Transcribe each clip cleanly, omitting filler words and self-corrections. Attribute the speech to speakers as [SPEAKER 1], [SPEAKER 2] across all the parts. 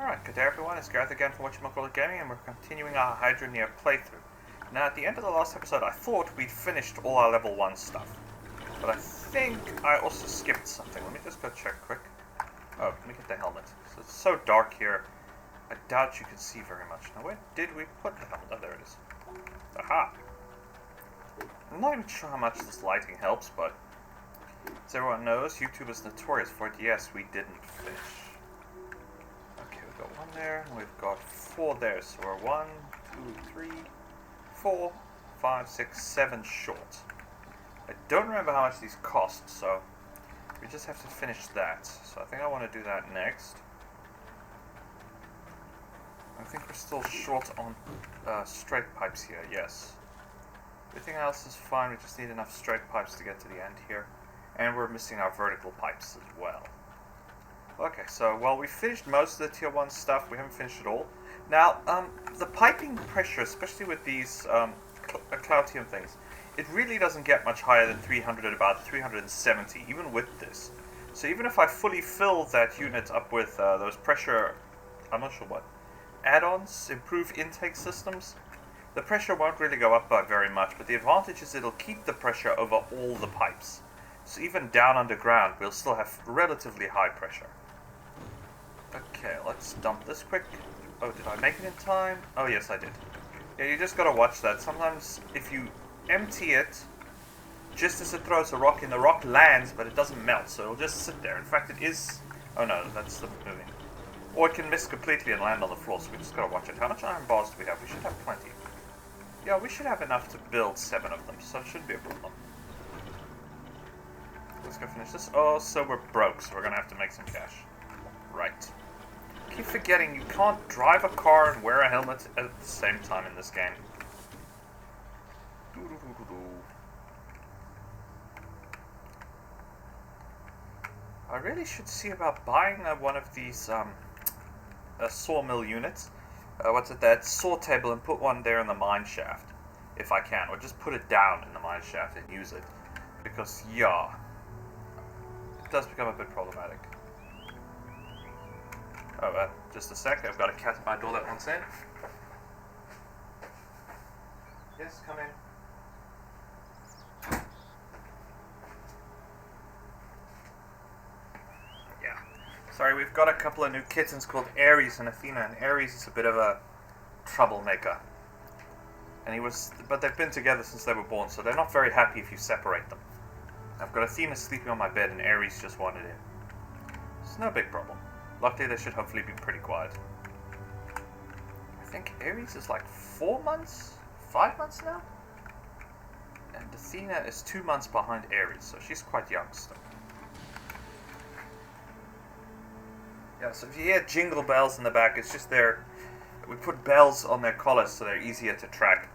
[SPEAKER 1] Alright, good day everyone, it's Gareth again from Whatchamacallit Gaming, and we're continuing our Hydroneer playthrough. Now, at the end of the last episode, I thought we'd finished all our level 1 stuff. But I think I also skipped something. Let me just go check quick. Oh, let me get the helmet. So it's so dark here, I doubt you can see very much. Now, where did we put the helmet? Oh, there it is. Aha! I'm not even sure how much this lighting helps, but as everyone knows, YouTube is notorious for it. Yes, we didn't finish. Okay, we've got one there, and we've got 4 there, so we're 1, 2, 3, 4, 5, 6, 7 short. I don't remember how much these cost, so we just have to finish that. So I think I want to do that next. I think we're still short on straight pipes here, yes. Everything else is fine, we just need enough straight pipes to get to the end here. And we're missing our vertical pipes as well. Okay, so, well, we finished most of the tier 1 stuff. We haven't finished it all. Now, the piping pressure, especially with these Cloutium things, it really doesn't get much higher than 300 at about 370, even with this. So even if I fully fill that unit up with those pressure, I'm not sure what, add-ons, improve intake systems, the pressure won't really go up by very much, but the advantage is it'll keep the pressure over all the pipes. So even down underground, we'll still have relatively high pressure. Okay, let's dump this quick. Oh, did I make it in time? Oh, yes, I did. Yeah, you just gotta watch that. Sometimes if you empty it, just as it throws a rock in, the rock lands, but it doesn't melt, so it'll just sit there. In fact, it is... Oh no, that's the moving. Or it can miss completely and land on the floor, so we just gotta watch it. How much iron bars do we have? We should have plenty. Yeah, we should have enough to build 7 of them, so it shouldn't be a problem. Let's go finish this. Oh, so we're broke, so we're gonna have to make some cash. Right. I keep forgetting you can't drive a car and wear a helmet at the same time in this game. I really should see about buying one of these sawmill units. What's it, that saw table, and put one there in the mine shaft, if I can, or just put it down in the mine shaft and use it, because yeah, it does become a bit problematic. Oh, just a sec, I've got a cat at my door that wants in. Yes, come in. Yeah. Sorry, we've got a couple of new kittens called Aries and Athena, and Aries is a bit of a troublemaker. And but they've been together since they were born, so they're not very happy if you separate them. I've got Athena sleeping on my bed, and Aries just wanted in. It's no big problem. Luckily, they should hopefully be pretty quiet. I think Aries is like 4 months? 5 months now? And Athena is 2 months behind Aries, so she's quite young still. Yeah, so if you hear jingle bells in the back, it's just we put bells on their collars so they're easier to track.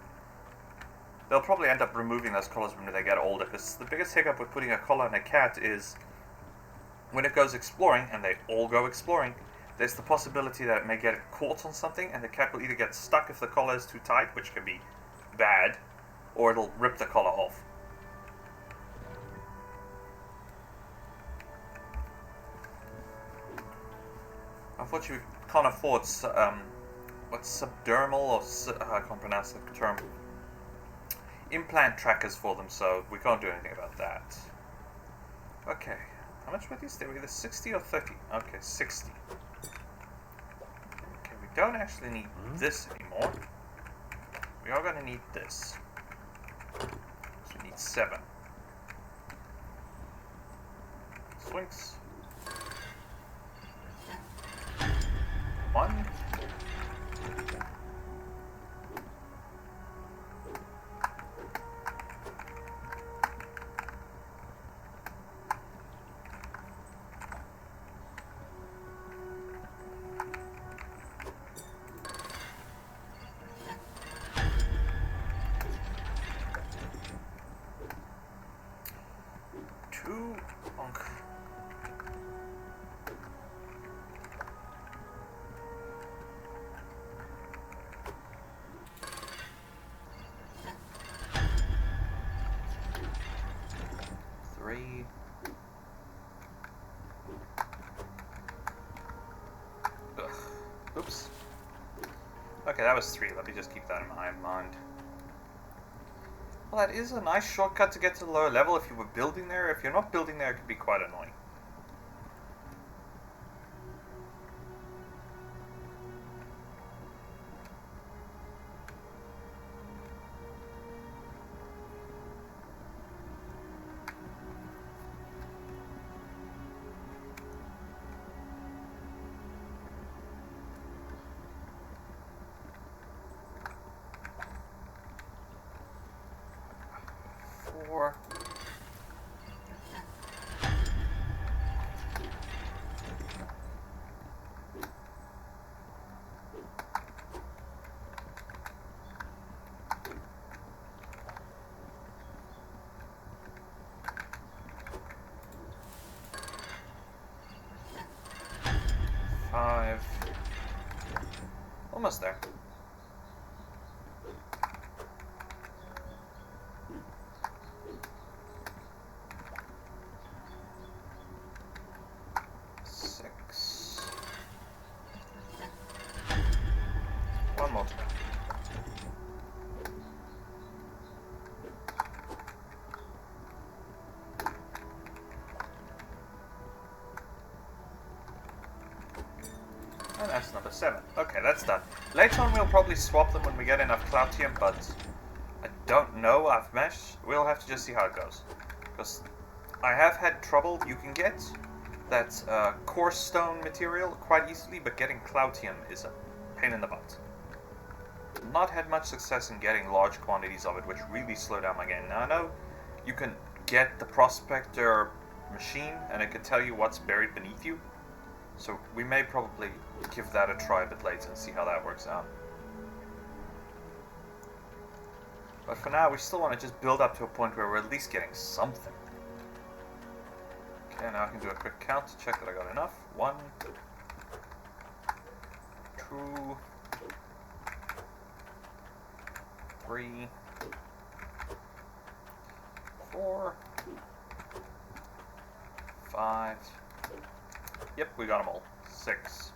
[SPEAKER 1] They'll probably end up removing those collars when they get older, because the biggest hiccup with putting a collar on a cat is when it goes exploring, and they all go exploring, there's the possibility that it may get caught on something, and the cat will either get stuck if the collar is too tight, which can be bad, or it'll rip the collar off. Unfortunately, we can't afford what's subdermal, or I can't pronounce the term, implant trackers for them, so we can't do anything about that. Okay, how much were these? They were either 60 or 30. Okay, 60. Okay, we don't actually need this anymore. We are going to need this. So we need 7. Swings. 1. 2. Oops. Okay, that was 3. Let me just keep that in my mind. Well, that is a nice shortcut to get to the lower level if you were building there. If you're not building there, it could be quite annoying. Four. Five. Almost there. Six. One more to go. And that's number 7. Okay, that's done. Later on we'll probably swap them when we get enough Cloutium, but I don't know. We'll have to just see how it goes. Because I have had trouble. You can get that coarse stone material quite easily, but getting Cloutium is a pain in the butt. Not had much success in getting large quantities of it, which really slowed down my game. Now I know you can get the Prospector machine, and it can tell you what's buried beneath you. So we may probably give that a try a bit later and see how that works out. But for now, we still want to just build up to a point where we're at least getting something. Okay, now I can do a quick count to check that I got enough. 1, 2, 3, 4, 5. Yep, we got them all. 6.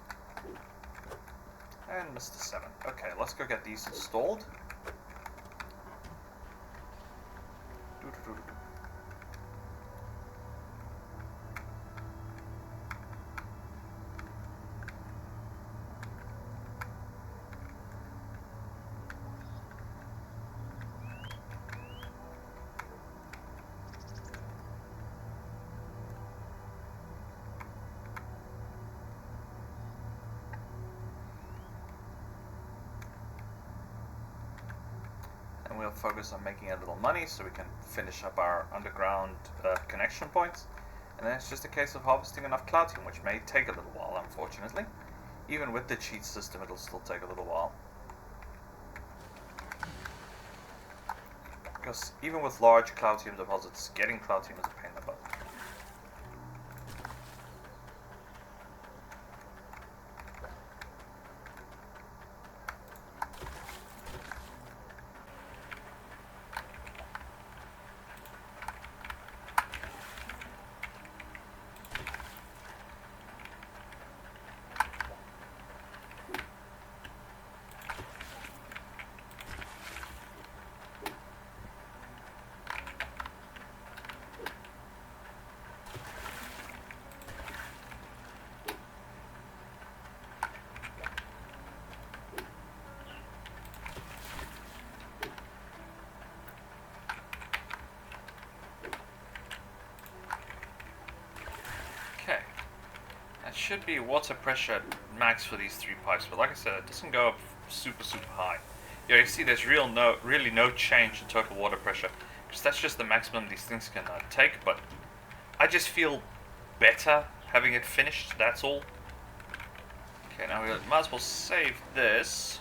[SPEAKER 1] And Mr. 7. Okay, let's go get these installed. And we'll focus on making a little money so we can finish up our underground connection points. And then it's just a case of harvesting enough Cloutium, which may take a little while, unfortunately. Even with the cheat system, it'll still take a little while. Because even with large Cloutium deposits, getting Cloutium is a pain in the butt. Should be water pressure at max for these 3 pipes, but like I said, it doesn't go up super high. Yeah, you see there's really no change in total water pressure, because that's just the maximum these things can take, but I just feel better having it finished, that's all. Okay, now we might as well save this.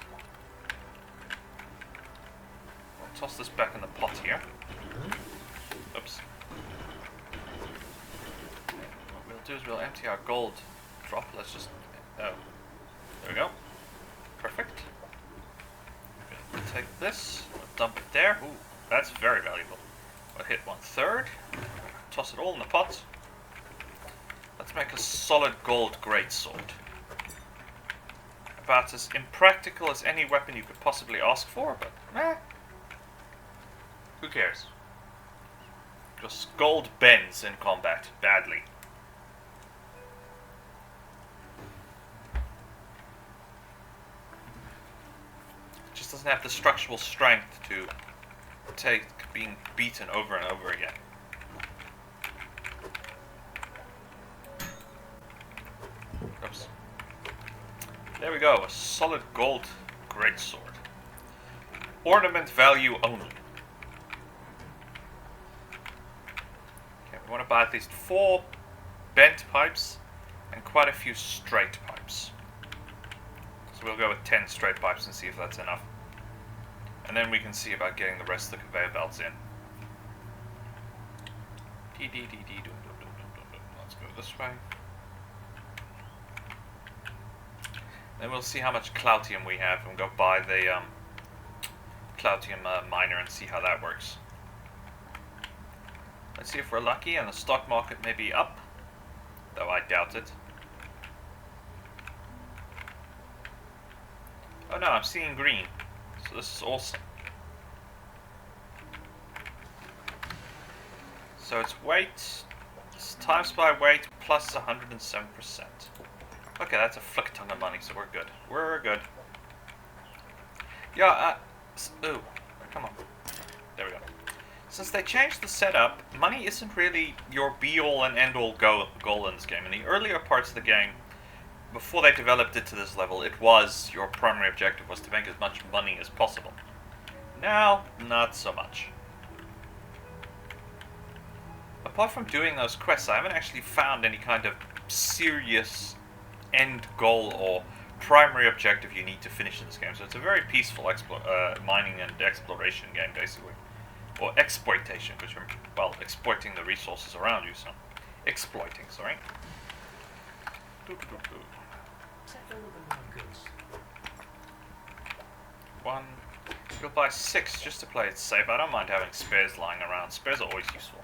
[SPEAKER 1] We'll toss this back in the pot here. Oops. What we'll do is we'll empty our gold drop. Let's just there we go. Perfect. We'll take this, we'll dump it there. Ooh, that's very valuable. We'll hit 1/3. Toss it all in the pot. Let's make a solid gold greatsword. about as impractical as any weapon you could possibly ask for, but who cares? Just gold bends in combat badly. It just doesn't have the structural strength to take being beaten over and over again. Oops. There we go, a solid gold greatsword. Ornament value only. Okay, we want to buy at least 4 bent pipes and quite a few straight pipes. So we'll go with 10 straight pipes and see if that's enough. And then we can see about getting the rest of the conveyor belts in. Let's go this way. Then we'll see how much Cloutium we have and go buy the Cloutium miner and see how that works. Let's see if we're lucky and the stock market may be up, though I doubt it. Oh no, I'm seeing green, so this is awesome. So it's weight, it's times by weight plus 107%. Okay, that's a flick ton of money, so we're good. We're good. Yeah, ooh, come on. There we go. Since they changed the setup, money isn't really your be-all and end-all goal in this game. In the earlier parts of the game, before they developed it to this level, it was your primary objective was to make as much money as possible. Now, not so much. Apart from doing those quests, I haven't actually found any kind of serious end goal or primary objective you need to finish in this game. So it's a very peaceful mining and exploration game, basically. Or exploitation, because you're, well, exploiting the resources around you, so... Exploiting, sorry. One. We'll buy 6 just to play it safe. I don't mind having spares lying around. Spares are always useful.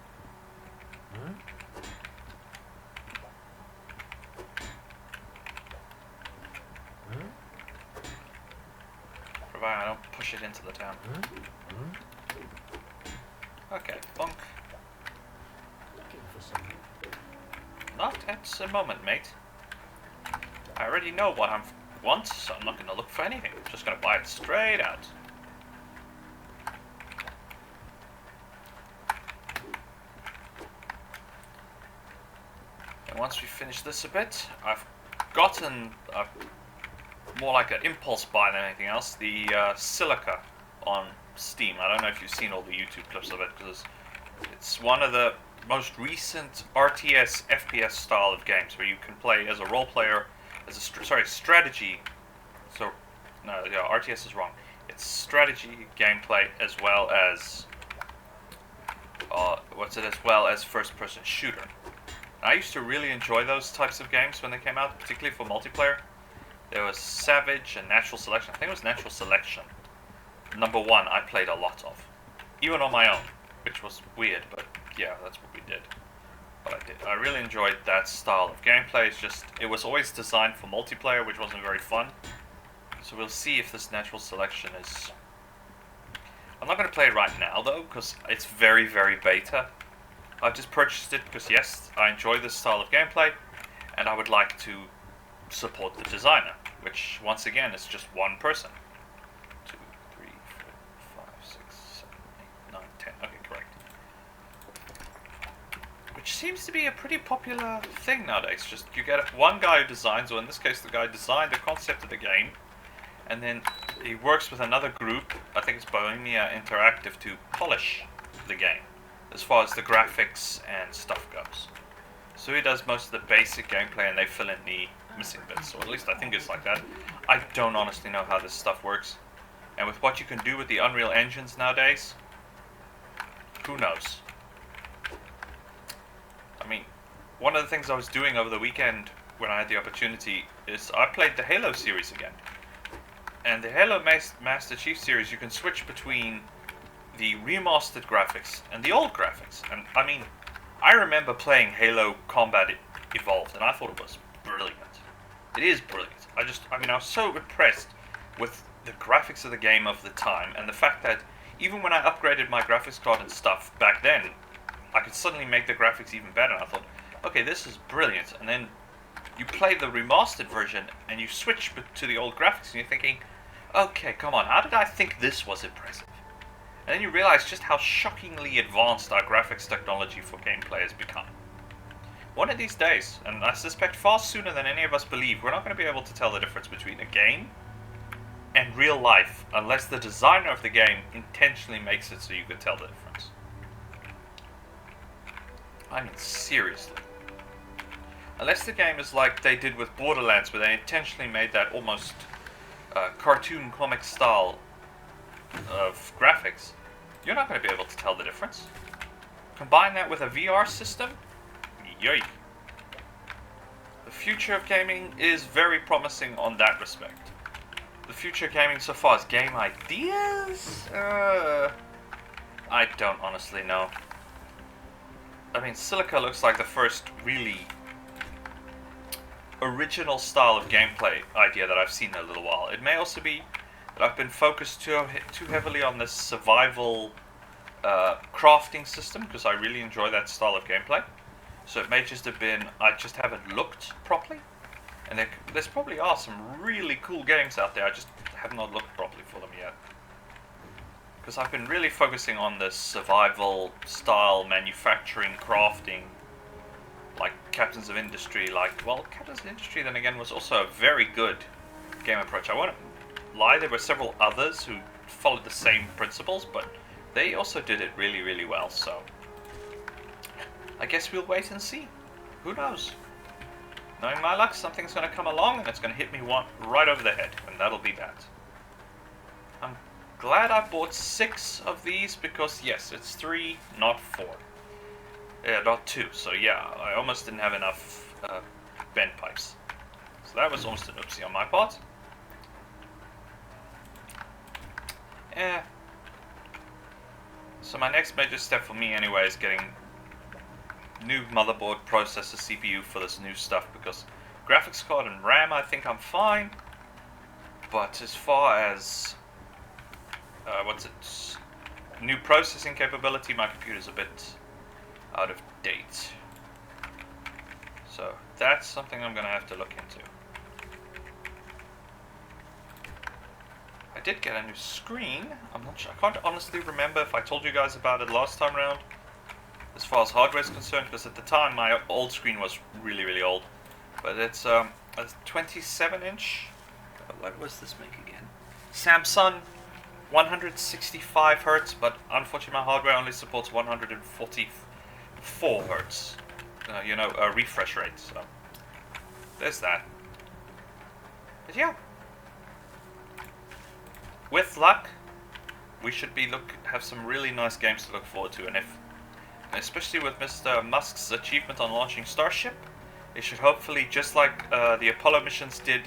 [SPEAKER 1] Provided I don't push it into the town. Okay, bunk. Not at the moment, mate. I already know what I want, so I'm not going to look for anything. I'm just going to buy it straight out. And once we finish this a bit, I've gotten more like an impulse buy than anything else, the silica on Steam. I don't know if you've seen all the YouTube clips of it, because it's one of the most recent RTS FPS style of games where you can play as a role player, as a strategy. So no, yeah, RTS is wrong. It's strategy gameplay as well as as well as first-person shooter. I used to really enjoy those types of games when they came out, particularly for multiplayer. There was Savage and Natural Selection. I think it was Natural Selection. Number 1 I played a lot of. Even on my own, which was weird, but yeah, that's what we did. But I did. I really enjoyed that style of gameplay. It's just, it was always designed for multiplayer, which wasn't very fun. So we'll see if this Natural Selection is... I'm not going to play it right now, though, because it's very, very beta. I've just purchased it because, yes, I enjoy this style of gameplay, and I would like to support the designer, which, once again, is just one person. 2, 3, 4, 5, 6, 7, 8, 9, 10. Okay, correct. Which seems to be a pretty popular thing nowadays. Just, you get one guy who designs, or in this case, the guy designed the concept of the game, and then he works with another group, I think it's Bohemia Interactive, to polish the game, as far as the graphics and stuff goes. So he does most of the basic gameplay and they fill in the missing bits, or at least I think it's like that. I don't honestly know how this stuff works. And with what you can do with the Unreal engines nowadays, who knows? I mean, one of the things I was doing over the weekend when I had the opportunity is I played the Halo series again. And the Halo Master Chief series, you can switch between the remastered graphics and the old graphics. And I mean, I remember playing Halo Combat Evolved, and I thought it was brilliant. It is brilliant. I was so impressed with the graphics of the game of the time, and the fact that even when I upgraded my graphics card and stuff back then, I could suddenly make the graphics even better. And I thought, okay, this is brilliant. And then you play the remastered version, and you switch to the old graphics, and you're thinking, okay, come on, how did I think this was impressive? And then you realize just how shockingly advanced our graphics technology for gameplay has become. One of these days, and I suspect far sooner than any of us believe, we're not going to be able to tell the difference between a game and real life unless the designer of the game intentionally makes it so you can tell the difference. I mean, seriously. Unless the game is like they did with Borderlands, where they intentionally made that almost cartoon comic style of graphics, you're not going to be able to tell the difference. Combine that with a VR system, yay. The future of gaming is very promising on that respect. The future of gaming so far as game ideas? I don't honestly know. I mean, Silica looks like the first really original style of gameplay idea that I've seen in a little while. It may also be that I've been focused too heavily on this survival crafting system, because I really enjoy that style of gameplay. So it may just have been I just haven't looked properly, and there's probably are some really cool games out there. I just have not looked properly for them yet, because I've been really focusing on this survival style manufacturing crafting, like Captains of Industry. Captains of Industry then again was also a very good game approach. I won't lie, there were several others who followed the same principles, but they also did it really, really well. So I guess we'll wait and see. Who knows? Knowing my luck, something's going to come along and it's going to hit me right over the head, and that'll be that. I'm glad I bought 6 of these, because yes, it's 3, not 4. Yeah, not 2. So yeah, I almost didn't have enough bent pipes. So that was almost an oopsie on my part. Yeah. So my next major step for me anyway is getting new motherboard, processor, CPU for this new stuff, because graphics card and RAM I think I'm fine, but as far as new processing capability, my computer's a bit out of date. So that's something I'm gonna have to look into. I did get a new screen. I'm not sure. I can't honestly remember if I told you guys about it last time around, as far as hardware is concerned, because at the time my old screen was really, really old. But it's a 27-inch. What was this make again? Samsung, 165 hertz, but unfortunately my hardware only supports 144 hertz. A refresh rate. So there's that. But yeah, with luck, we should have some really nice games to look forward to, and especially with Mr. Musk's achievement on launching Starship, it should hopefully, just like the Apollo missions did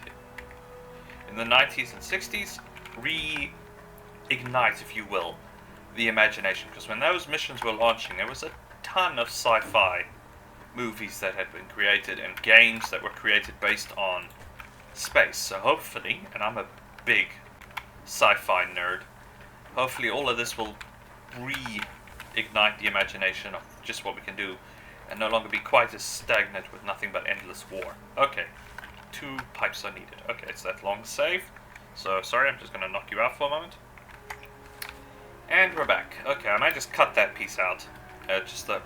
[SPEAKER 1] in the 90s and 60s, reignite, if you will, the imagination. Because when those missions were launching, there was a ton of sci-fi movies that had been created and games that were created based on space. So hopefully, and I'm a big sci-fi nerd, hopefully all of this will reignite the imagination of just what we can do, and no longer be quite as stagnant with nothing but endless war. Okay, 2 pipes are needed. Okay, it's that long save. So sorry, I'm just going to knock you out for a moment. And we're back. Okay, I might just cut that piece out. Just a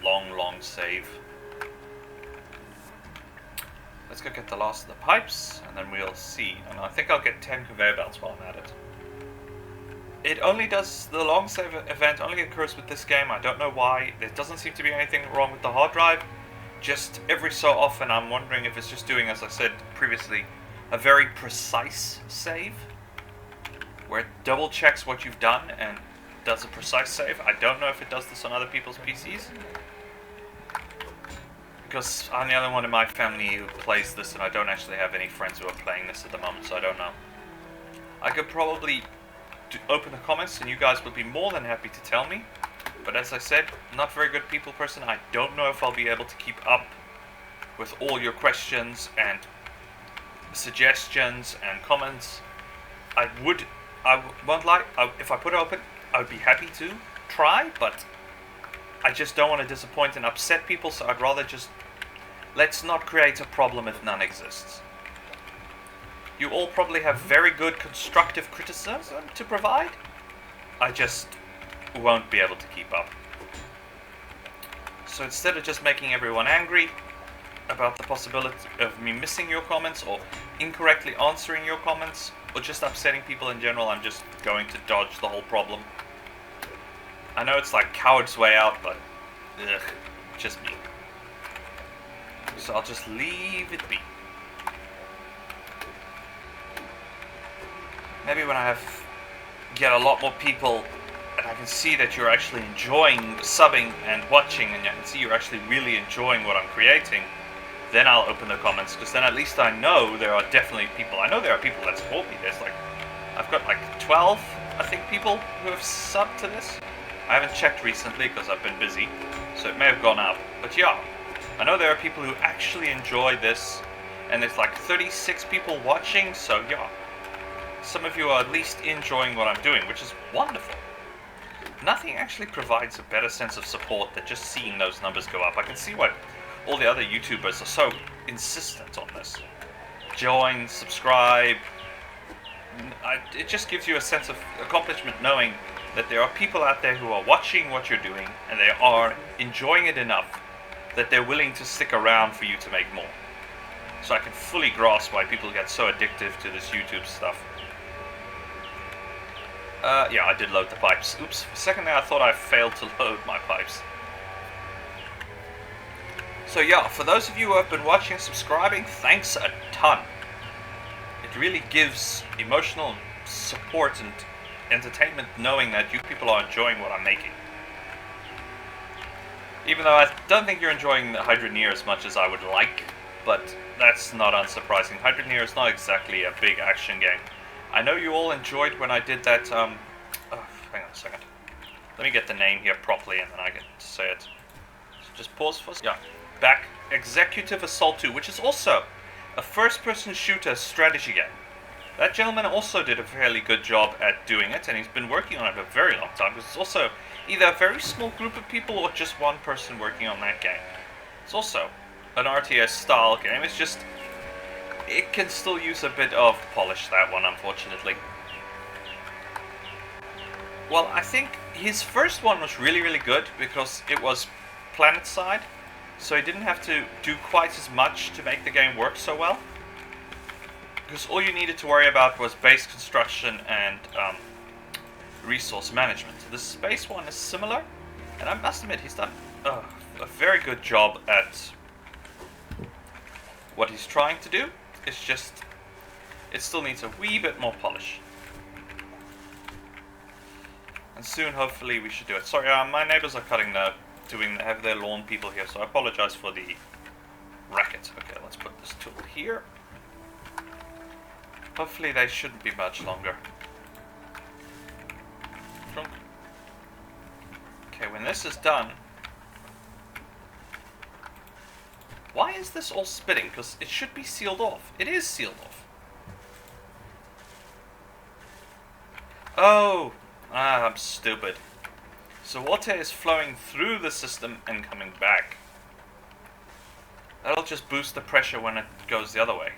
[SPEAKER 1] long save. Let's go get the last of the pipes, and then we'll see. And I think I'll get 10 conveyor belts while I'm at it. It only does, the long save event only occurs with this game. I don't know why. There doesn't seem to be anything wrong with the hard drive. Just every so often I'm wondering if it's just doing, as I said previously, a very precise save, where it double checks what you've done and does a precise save. I don't know if it does this on other people's PCs, because I'm the only one in my family who plays this, and I don't actually have any friends who are playing this at the moment, so I don't know. I could probably open the comments and you guys will be more than happy to tell me, but as I said, not very good people person. I don't know if I'll be able to keep up with all your questions and suggestions and comments. I won't lie, if I put it open, I would be happy to try, but I just don't want to disappoint and upset people, so I'd rather just, let's not create a problem if none exists. You all probably have very good constructive criticism to provide. I just won't be able to keep up. So instead of just making everyone angry about the possibility of me missing your comments or incorrectly answering your comments or just upsetting people in general, I'm just going to dodge the whole problem. I know it's like coward's way out, but ugh, just me. So I'll just leave it be. Maybe when I get a lot more people and I can see that you're actually enjoying subbing and watching, and I can see you're actually really enjoying what I'm creating, then I'll open the comments, because then at least I know there are definitely people. I know there are people that support me. I've got like 12, I think, people who have subbed to this. I haven't checked recently because I've been busy, so it may have gone up. But yeah, I know there are people who actually enjoy this, and there's like 36 people watching, so yeah. Some of you are at least enjoying what I'm doing, which is wonderful. Nothing actually provides a better sense of support than just seeing those numbers go up. I can see why all the other YouTubers are so insistent on this. Join, subscribe. It just gives you a sense of accomplishment knowing that there are people out there who are watching what you're doing and they are enjoying it enough that they're willing to stick around for you to make more. So I can fully grasp why people get so addictive to this YouTube stuff. Yeah, I did load the pipes. Oops, for a second there I thought I failed to load my pipes. So yeah, for those of you who have been watching, subscribing, thanks a ton. It really gives emotional support and entertainment knowing that you people are enjoying what I'm making. Even though I don't think you're enjoying the Hydroneer as much as I would like, but that's not unsurprising. Hydroneer is not exactly a big action game. I know you all enjoyed when I did that, hang on a second. Let me get the name here properly and then I can say it. So just pause for a second. Yeah, back. Executive Assault 2, which is also a first-person shooter strategy game. That gentleman also did a fairly good job at doing it, and he's been working on it for a very long time, because it's also either a very small group of people or just one person working on that game. It's also an RTS style game. It's just, it can still use a bit of polish, that one, unfortunately. Well, I think his first one was really, really good because it was planet-side, so he didn't have to do quite as much to make the game work so well. Because all you needed to worry about was base construction and resource management. The space one is similar, and I must admit he's done a very good job at what he's trying to do. It's just, it still needs a wee bit more polish. And soon, hopefully, we should do it. Sorry, my neighbors are have their lawn people here, so I apologize for the racket. Okay, let's put this tool here. Hopefully they shouldn't be much longer. Okay, when this is done... Why is this all spitting? Because it should be sealed off. It is sealed off. Oh! I'm stupid. So water is flowing through the system and coming back. That'll just boost the pressure when it goes the other way.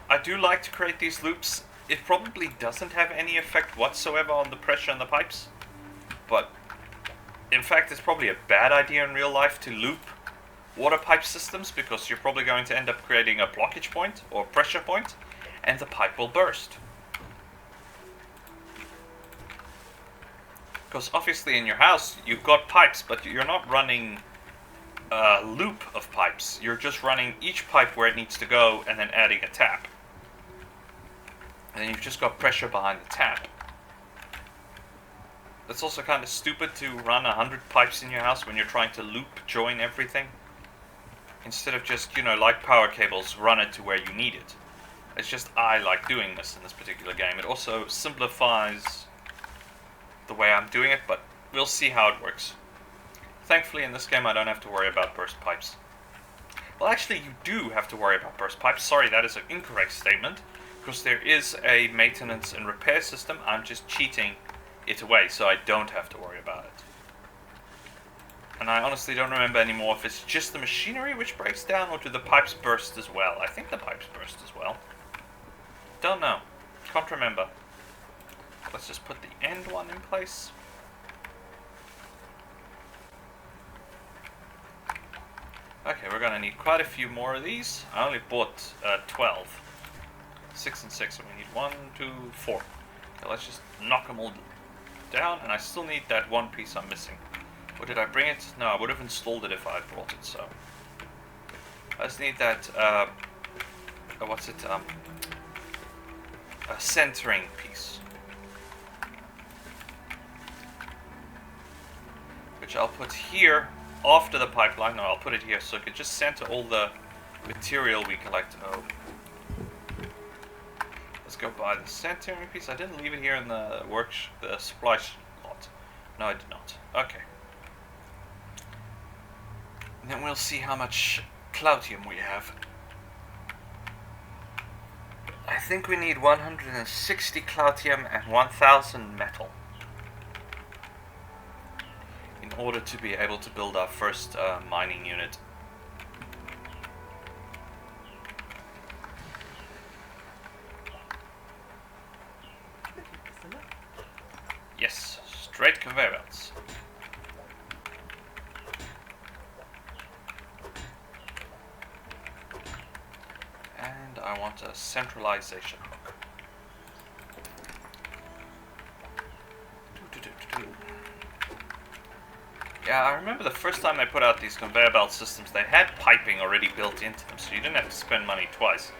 [SPEAKER 1] I do like to create these loops. It probably doesn't have any effect whatsoever on the pressure in the pipes. But, in fact, it's probably a bad idea in real life to loop water pipe systems, because you're probably going to end up creating a blockage point or pressure point, and the pipe will burst. Because obviously in your house you've got pipes, but you're not running a loop of pipes. You're just running each pipe where it needs to go and then adding a tap. And then you've just got pressure behind the tap. It's also kind of stupid to run 100 pipes in your house when you're trying to loop join everything. Instead of just, like power cables, run it to where you need it. It's just I like doing this in this particular game. It also simplifies the way I'm doing it, but we'll see how it works. Thankfully in this game I don't have to worry about burst pipes. Well, actually, you do have to worry about burst pipes. Sorry, that is an incorrect statement. Because there is a maintenance and repair system. I'm just cheating it away, so I don't have to worry about it. And I honestly don't remember anymore if it's just the machinery which breaks down, or do the pipes burst as well. I think the pipes burst as well. Don't know. Can't remember. Let's just put the end one in place. Okay, we're going to need quite a few more of these. I only bought 12. 6 and 6, so we need 1, 2, 4. Okay, let's just knock them all down, and I still need that one piece I'm missing. Or did I bring it? No, I would have installed it if I had brought it, so. I just need that, what's it, a centering piece. Which I'll put here after the pipeline. No, I'll put it here so it can just center all the material we collect. Oh. Let's go buy the centering piece. I didn't leave it here in the the supply lot. No, I did not. Okay. And then we'll see how much cloutium we have. I think we need 160 cloutium and 1000 metal in order to be able to build our first mining unit. Yes, straight conveyor belts. And I want a centralization hook. Yeah, I remember the first time they put out these conveyor belt systems, they had piping already built into them, so you didn't have to spend money twice.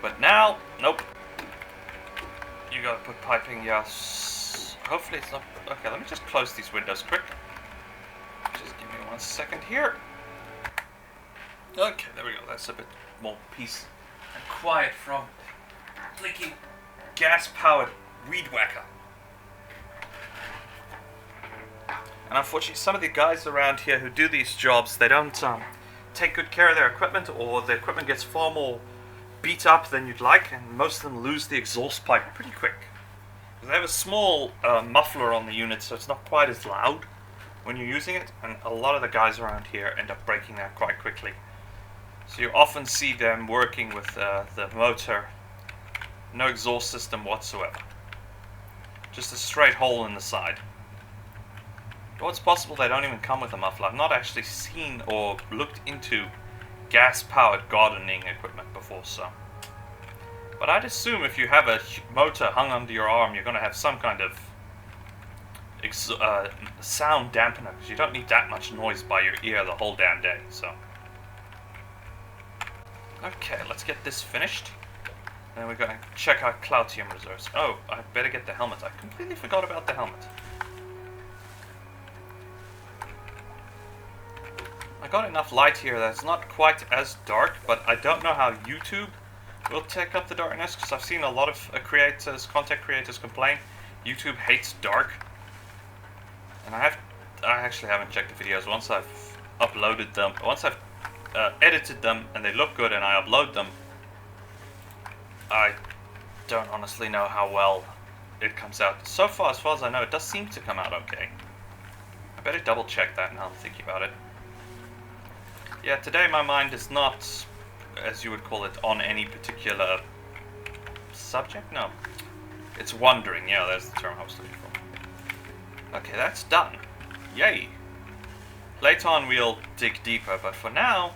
[SPEAKER 1] But now, nope. You gotta put piping, yes. Hopefully it's not... Okay, let me just close these windows quick. Just give me 1 second here. Okay, there we go. That's a bit more peace and quiet from clicking gas-powered weed whacker. And unfortunately, some of the guys around here who do these jobs, they don't take good care of their equipment, or the equipment gets far more beat up than you'd like, and most of them lose the exhaust pipe pretty quick. They have a small muffler on the unit, so it's not quite as loud when you're using it, and a lot of the guys around here end up breaking that quite quickly. So you often see them working with the motor, no exhaust system whatsoever. Just a straight hole in the side. But it's possible they don't even come with a muffler. I've not actually seen or looked into gas-powered gardening equipment before, so. But I'd assume if you have a motor hung under your arm, you're going to have some kind of sound dampener, because you don't need that much noise by your ear the whole damn day, so. Okay, let's get this finished. Then we're going to check our cloutium reserves. Oh, I better get the helmet. I completely forgot about the helmet. I got enough light here that it's not quite as dark, but I don't know how YouTube will take up the darkness, because I've seen a lot of content creators complain YouTube hates dark. And I actually haven't checked the videos. Once I've uploaded them, once I've edited them and they look good and I upload them, I don't honestly know how well it comes out. So far, as far as I know, it does seem to come out okay. I better double check that now I'm thinking about it. Yeah, today my mind is not, as you would call it, on any particular subject? No. It's wandering. Yeah, that's the term I was looking for. Okay, that's done. Yay. Later on we'll dig deeper, but for now...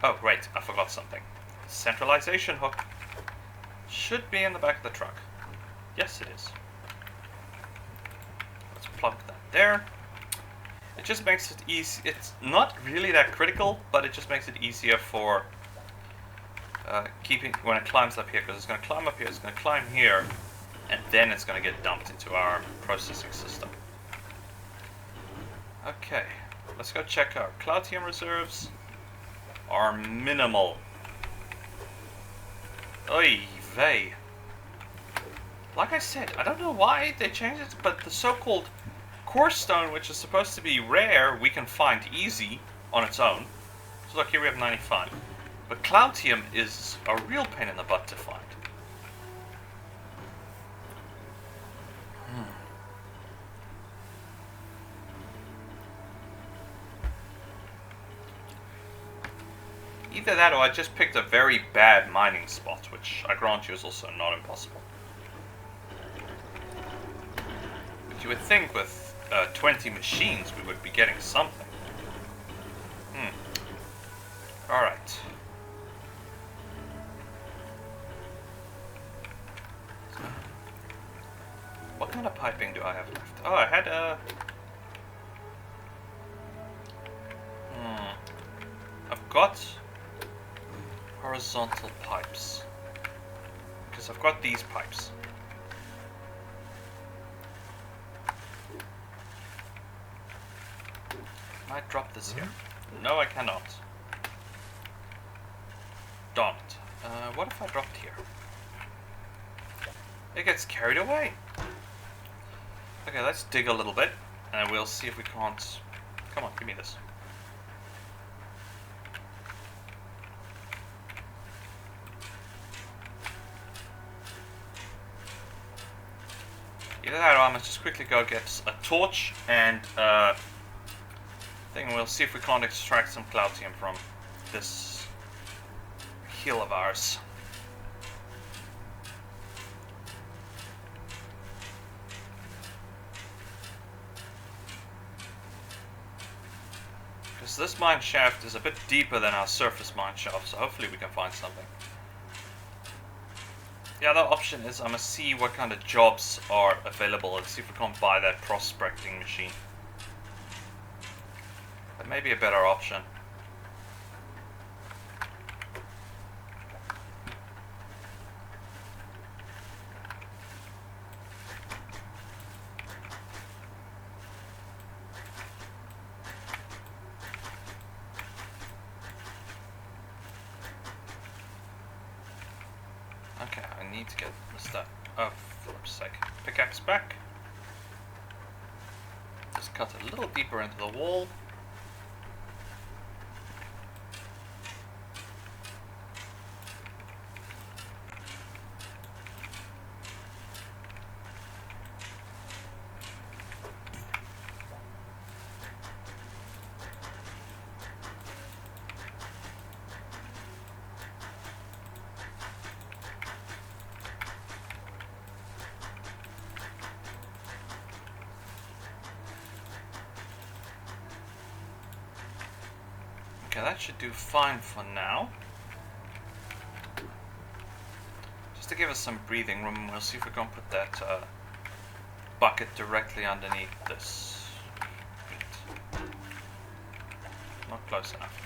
[SPEAKER 1] Oh, wait, I forgot something. Centralization hook should be in the back of the truck. Yes, it is. Let's plug that there. It just makes it easy. It's not really that critical, but it just makes it easier for keeping when it climbs up here, because it's going to climb up here, it's going to climb here, and then it's going to get dumped into our processing system. Okay, let's go check our cloutium reserves. Are minimal. Oy vey. Like I said, I don't know why they changed it, but the so-called core stone, which is supposed to be rare, we can find easy on its own. So look, here we have 95. But Cloutium is a real pain in the butt to find. Either that or I just picked a very bad mining spot, which I grant you is also not impossible. But you would think with 20 machines we would be getting something. Alright. What kind of piping do I have left? Oh, I had a... I've got horizontal pipes. Because I've got these pipes. Can I drop this here? No, I cannot. Darn it. What if I dropped here? It gets carried away. Okay, let's dig a little bit, and we'll see if we can't... Come on, give me this. Either that or I must just quickly go get a torch and thing. We'll see if we can't extract some Cloutium from this hill of ours. Because this mine shaft is a bit deeper than our surface mine shaft, so hopefully we can find something. The other option is I must see what kind of jobs are available and see if we can't buy that prospecting machine. That may be a better option. Okay, I need to get Mr. Oh, flip's sake. Pickaxe back. Just cut a little deeper into the wall. Okay, that should do fine for now. Just to give us some breathing room, we'll see if we can put that bucket directly underneath this. Not close enough.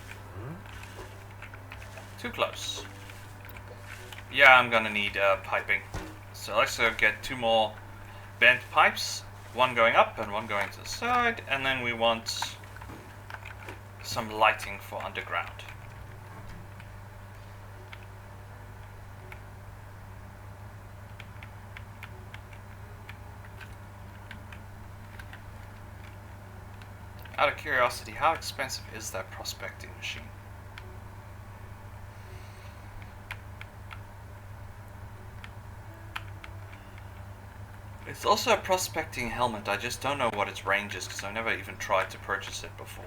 [SPEAKER 1] Too close. Yeah, I'm gonna need piping. So let's go get 2 more bent pipes. One going up and one going to the side. And then we want some lighting for underground. Out of curiosity, how expensive is that prospecting machine? It's also a prospecting helmet. I just don't know what its range is because I've never even tried to purchase it before.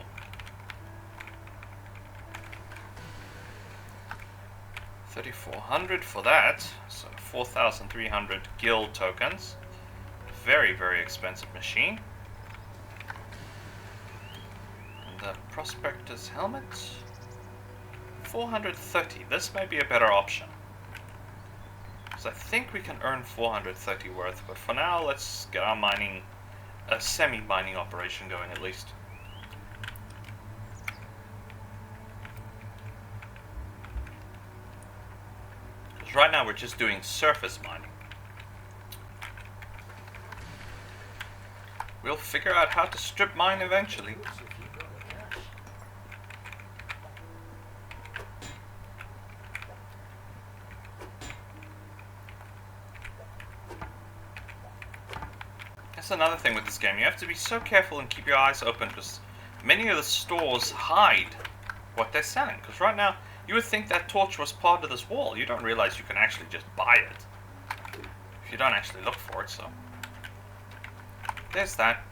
[SPEAKER 1] $3,400 for that, so 4,300 guild tokens. Very, very expensive machine. And the prospector's helmet, 430. This may be a better option. Because I think we can earn 430 worth, but for now, let's get our mining, a semi-mining operation going at least. Right now we're just doing surface mining. We'll figure out how to strip mine eventually. That's another thing with this game. You have to be so careful and keep your eyes open because many of the stores hide what they're selling. Because right now, you would think that torch was part of this wall. You don't realize you can actually just buy it if you don't actually look for it. So there's that.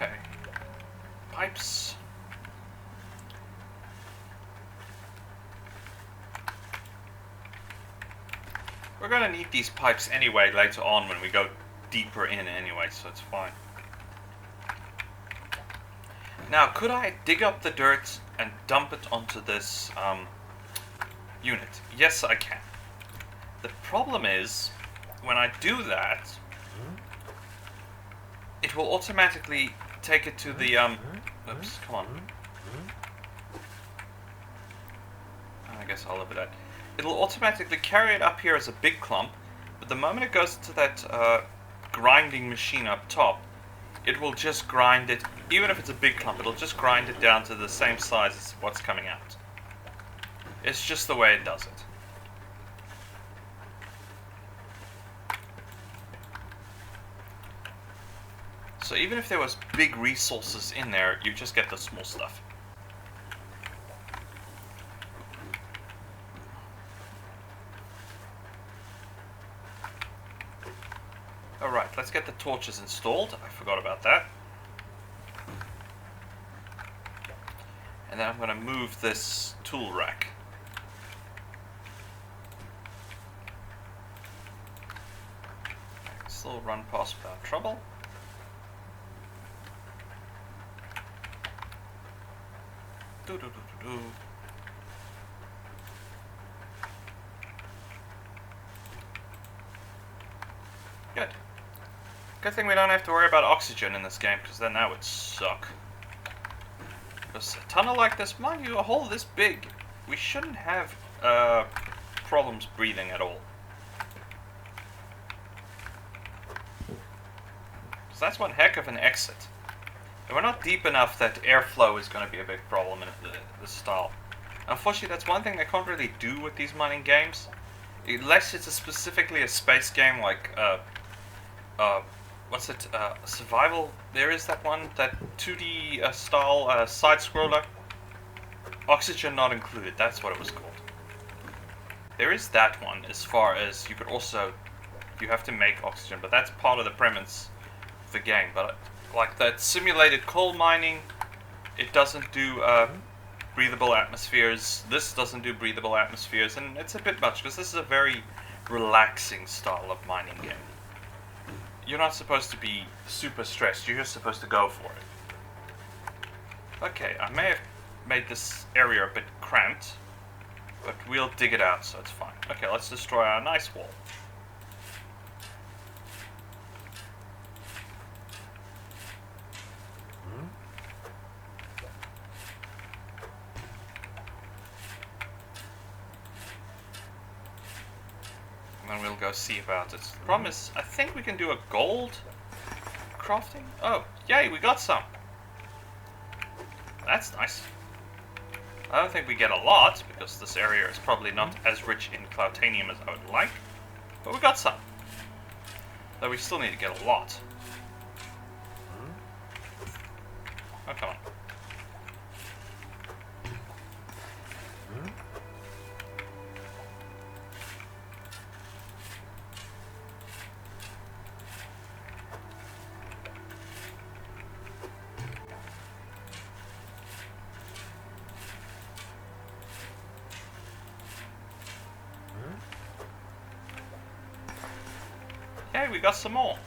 [SPEAKER 1] Okay. Pipes. We're gonna need these pipes anyway later on when we go deeper in anyway, so it's fine. Now, could I dig up the dirt and dump it onto this unit? Yes, I can. The problem is, when I do that, it will automatically take it to the, oops, come on. I guess I'll live with that. It'll automatically carry it up here as a big clump, but the moment it goes to that grinding machine up top, it will just grind it, even if it's a big clump, it'll just grind it down to the same size as what's coming out. It's just the way it does it. So even if there was big resources in there, you just get the small stuff. Alright, let's get the torches installed. I forgot about that. And then I'm going to move this tool rack. Still run past without trouble. Good. Good thing we don't have to worry about oxygen in this game, because then that would suck. Because a tunnel like this, mind you, a hole this big, we shouldn't have problems breathing at all. So that's one heck of an exit. And we're not deep enough that airflow is going to be a big problem in this style. Unfortunately, that's one thing they can't really do with these mining games. Unless it's specifically a space game like, what's it, Survival? There is that one, that 2D style side-scroller. Oxygen not included, that's what it was called. There is that one, as far as you could also, you have to make oxygen, but that's part of the premise of the game. But like that simulated coal mining, it doesn't do breathable atmospheres. This doesn't do breathable atmospheres, and it's a bit much because this is a very relaxing style of mining game. You're not supposed to be super stressed, you're just supposed to go for it. Okay, I may have made this area a bit cramped, but we'll dig it out, so it's fine. Okay, let's destroy our nice wall. And we'll go see about it. The problem is, I think we can do a gold crafting. Oh, yay, we got some. That's nice. I don't think we get a lot, because this area is probably not as rich in cloutanium as I would like. But we got some. Though we still need to get a lot. Oh, come on. Hey, we got some more.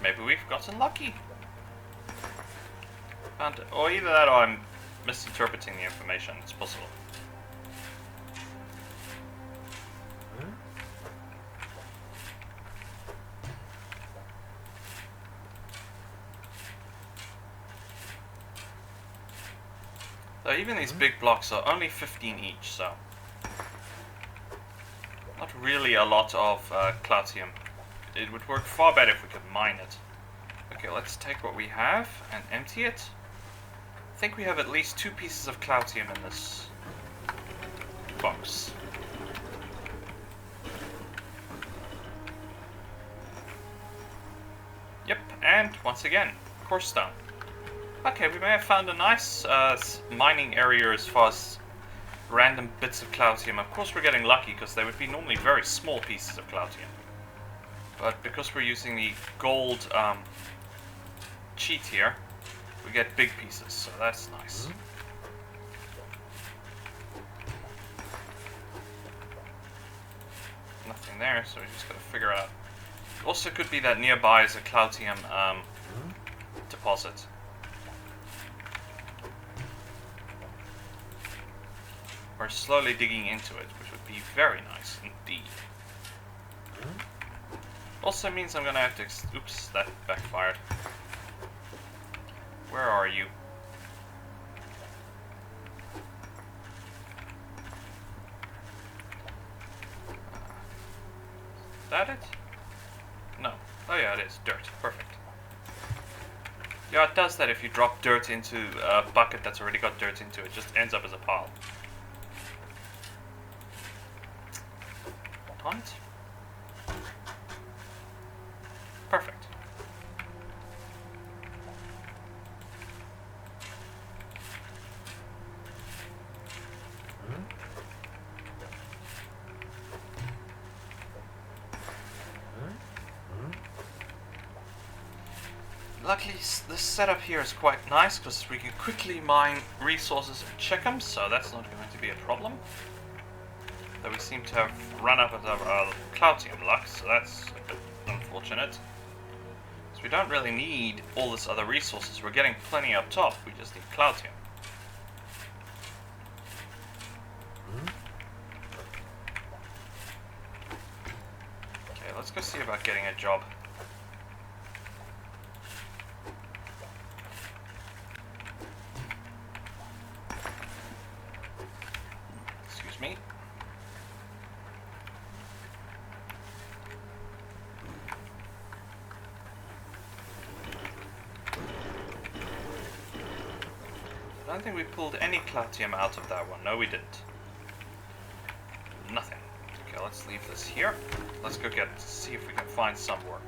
[SPEAKER 1] Maybe we've gotten lucky. Or either that or I'm misinterpreting the information. It's possible. So even these big blocks are only 15 each, so not really a lot of Cloutium. It would work far better if we could mine it. Okay, let's take what we have and empty it. I think we have at least 2 pieces of Cloutium in this box. Yep, and once again, coarse stone. Okay, we may have found a nice mining area as far as random bits of Cloutium. Of course we're getting lucky because they would be normally very small pieces of Cloutium. But because we're using the gold cheat here, we get big pieces, so that's nice. Nothing there, so we just gotta figure out. Also could be that nearby is a Cloutium deposit. We're slowly digging into it, which would be very nice indeed. Also means I'm gonna have to... Oops, that backfired. Where are you? Is that it? No. Oh yeah, it is. Dirt. Perfect. Yeah, it does that if you drop dirt into a bucket that's already got dirt into it. It just ends up as a pile. On it. Perfect. Luckily, this setup here is quite nice because we can quickly mine resources and check them, so that's not going to be a problem. Though we seem to have run up at our Cloutium luck, so that's a bit unfortunate. So we don't really need all this other resources. We're getting plenty up top. We just need Cloutium. Okay, let's go see about getting a job. Excuse me. I don't think we pulled any Cloutium out of that one. No, we didn't. Nothing. Okay, let's leave this here. Let's go see if we can find some work.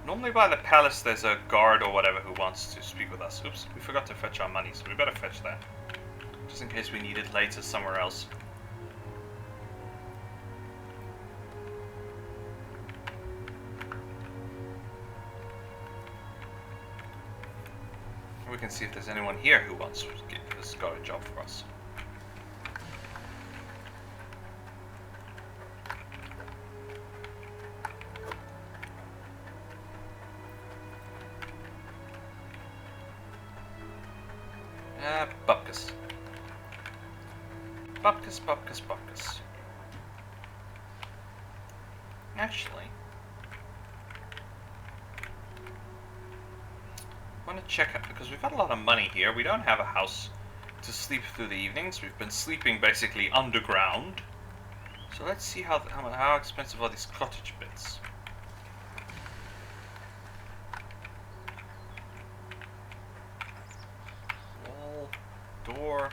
[SPEAKER 1] Normally by the palace there's a guard or whatever who wants to speak with us. Oops, we forgot to fetch our money, so we better fetch that. Just in case we need it later somewhere else. We can see if there's anyone here who wants to get this guy a job for us. Bupkus. Bupkus, Bupkus, Bupkus. Actually, I want to check out, because we've got a lot of money here. We don't have a house to sleep through the evenings. We've been sleeping basically underground. So let's see how expensive are these cottage bits. Wall, door.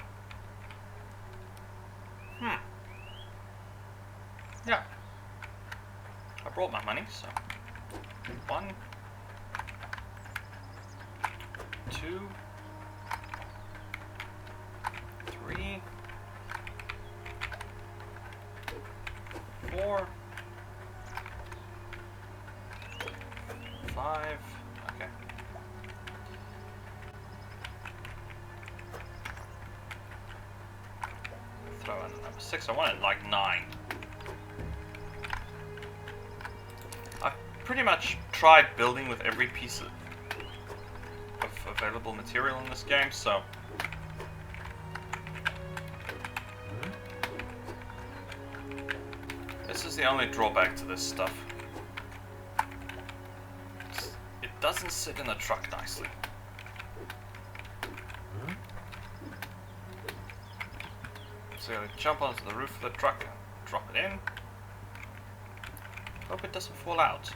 [SPEAKER 1] Yeah. I brought my money, so 1, 2, 3, 4, 5. Okay. Throw in the number 6. I wanted like 9. I've pretty much tried building with every piece of available material in this game, so this is the only drawback to this stuff. It doesn't sit in the truck nicely. So jump onto the roof of the truck and drop it in. Hope it doesn't fall out.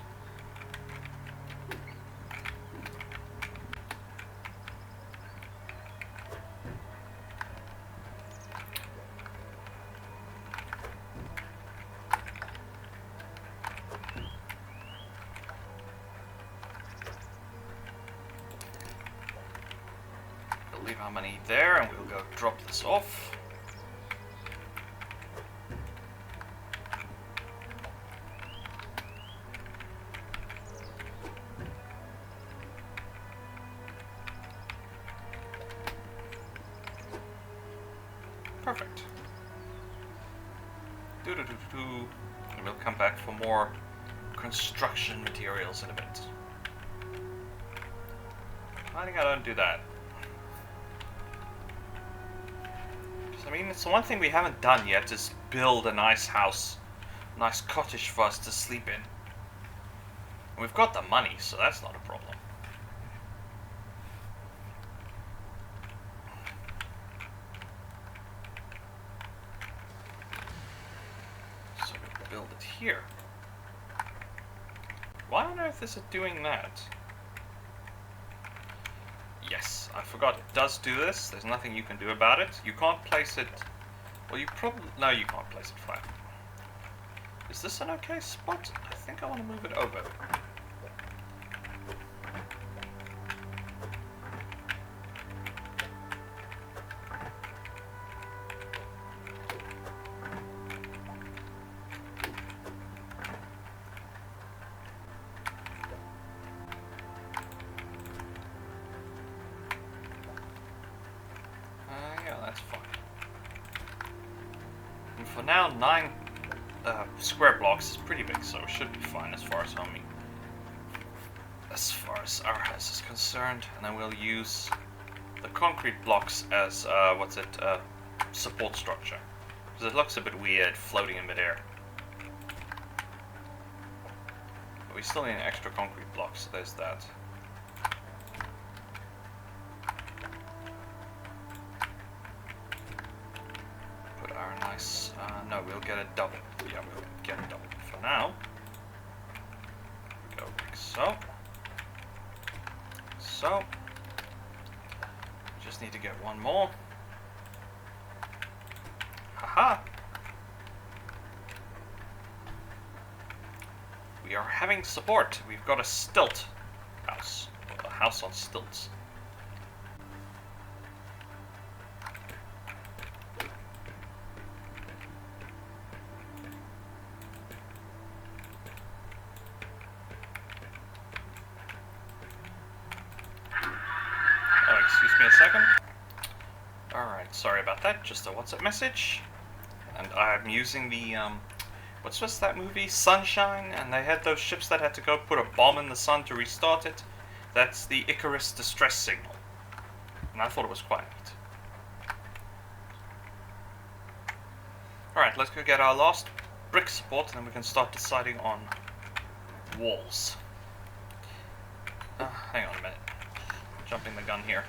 [SPEAKER 1] We'll leave our money there and we'll go drop this off. Perfect. And we'll come back for more construction materials in a bit. I think I don't do that. I mean, it's the one thing we haven't done yet is build a nice house, a nice cottage for us to sleep in. And we've got the money, so that's not a problem. So we build it here. Why on earth is it doing that? Yes, I forgot. It does do this. There's nothing you can do about it. You can't place it... Well, you probably... No, you can't place it flat. Is this an okay spot? I think I want to move it over. That's fine. And for now, 9 square blocks is pretty big, so it should be fine as far as our house is concerned. And then we'll use the concrete blocks as support structure, because it looks a bit weird floating in midair. But we still need an extra concrete block, so there's that. No, we'll get a double. Yeah, we'll get a double. For now, go like so. So, just need to get one more. Haha! We are having support. We've got a stilt house. A house on stilts. Sorry about that, just a WhatsApp message. And I'm using the, what's that movie? Sunshine? And they had those ships that had to go put a bomb in the sun to restart it. That's the Icarus distress signal. And I thought it was quite neat. Alright, let's go get our last brick support and then we can start deciding on walls. Hang on a minute. Jumping the gun here.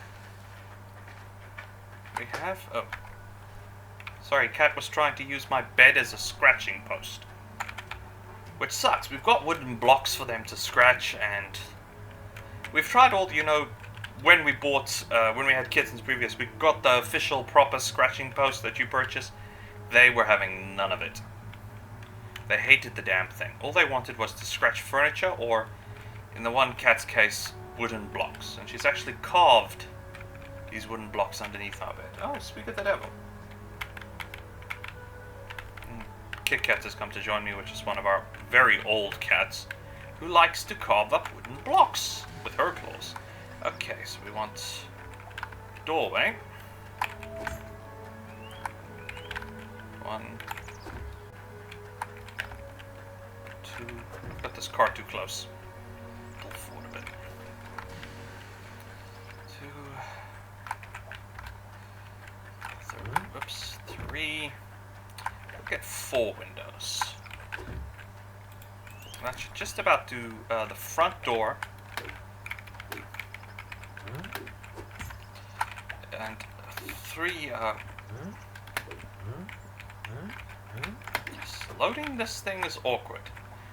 [SPEAKER 1] We have... Oh. Sorry, Cat was trying to use my bed as a scratching post. Which sucks. We've got wooden blocks for them to scratch, and... We've tried all, when we bought... when we had kittens previous, we got the official proper scratching post that you purchase. They were having none of it. They hated the damn thing. All they wanted was to scratch furniture, or, in the one Cat's case, wooden blocks. And she's actually carved these wooden blocks underneath our bed. Oh, speak of the devil. Kit Kat has come to join me, which is one of our very old cats, who likes to carve up wooden blocks with her claws. Okay, so we want doorway. 1, 2. Got this car too close. Pull forward a bit. 2. Oops, 3. We'll get 4 windows. And that should just about do the front door. And 3 Yes, loading this thing is awkward.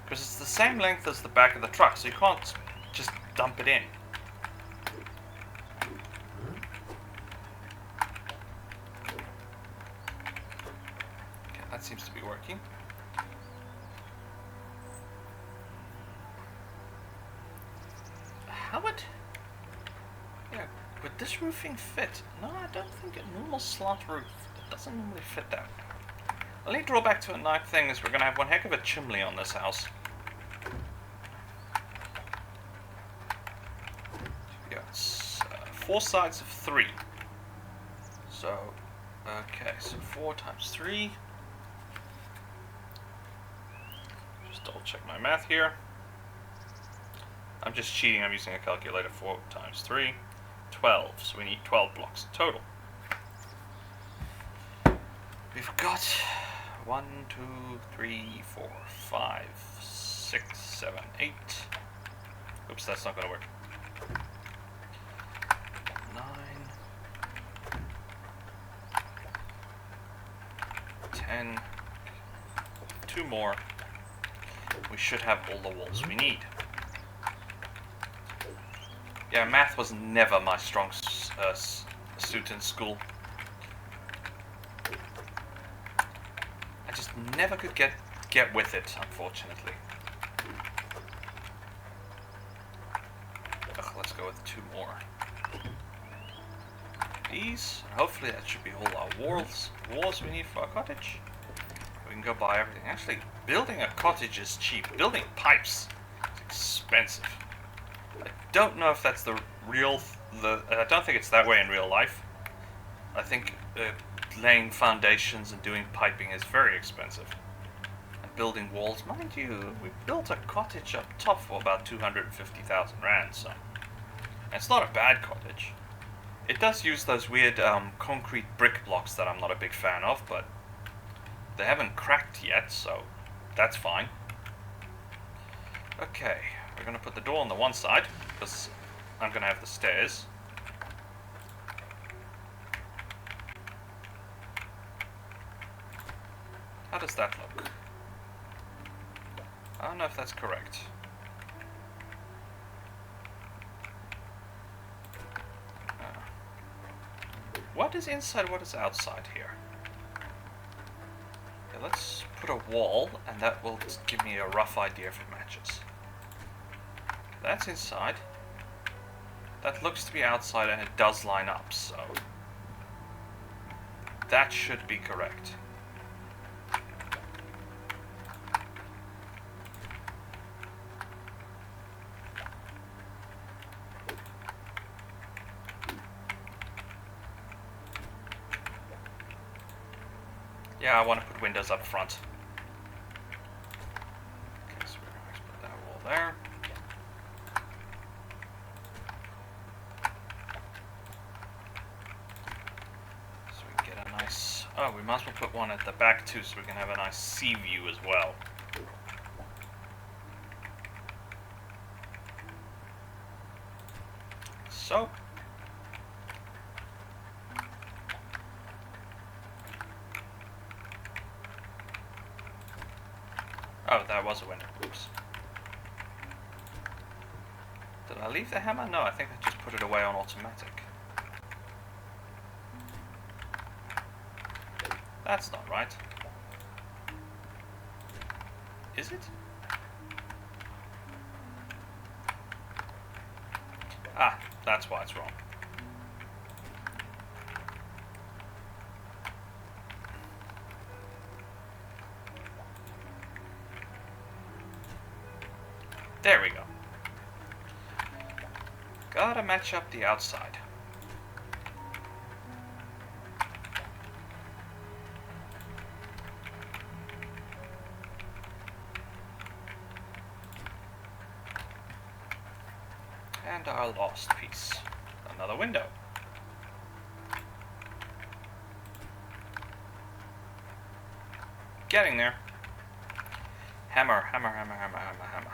[SPEAKER 1] Because it's the same length as the back of the truck, so you can't just dump it in. Okay, that seems to be working. How would... Yeah, would this roofing fit? No, I don't think a normal slot roof. It doesn't normally fit that. The only drawback to a night thing is we're going to have one heck of a chimney on this house. We got 4 sides of 3. So, okay, so 4 times 3. Just double check my math here. I'm just cheating, I'm using a calculator. 4 times 3, 12. So we need 12 blocks in total. We've got 1, 2, 3, 4, 5, 6, 7, 8. Oops, that's not going to work. 9, 10, 2 more. We should have all the walls we need. Yeah, math was never my strong suit in school. I just never could get with it, unfortunately. Ugh, let's go with 2 more. These, and hopefully that should be all our walls we need for our cottage. We can go buy everything. Actually, building a cottage is cheap. Building pipes is expensive. I don't know if that's the real... I don't think it's that way in real life. I think laying foundations and doing piping is very expensive. And building walls, mind you, we built a cottage up top for about 250,000 rand, so... And it's not a bad cottage. It does use those weird concrete brick blocks that I'm not a big fan of, but they haven't cracked yet, so that's fine. Okay, we're going to put the door on the one side, because I'm going to have the stairs. How does that look? I don't know if that's correct. What is inside, what is outside here? Okay, let's put a wall, and that will give me a rough idea if it matches. That's inside. That looks to be outside, and it does line up, so that should be correct. Yeah, I want to put windows up front. Okay, so we're going to put that wall there. So we can get a nice... Oh, we might as well put one at the back too, so we can have a nice sea view as well. So... Oh, that was a window. Oops. Did I leave the hammer? No, I think I just put it away on automatic. That's not right. Is it? Ah, that's why it's wrong. There we go. Gotta match up the outside. And our last piece. Another window. Getting there. Hammer, hammer, hammer, hammer, hammer, hammer.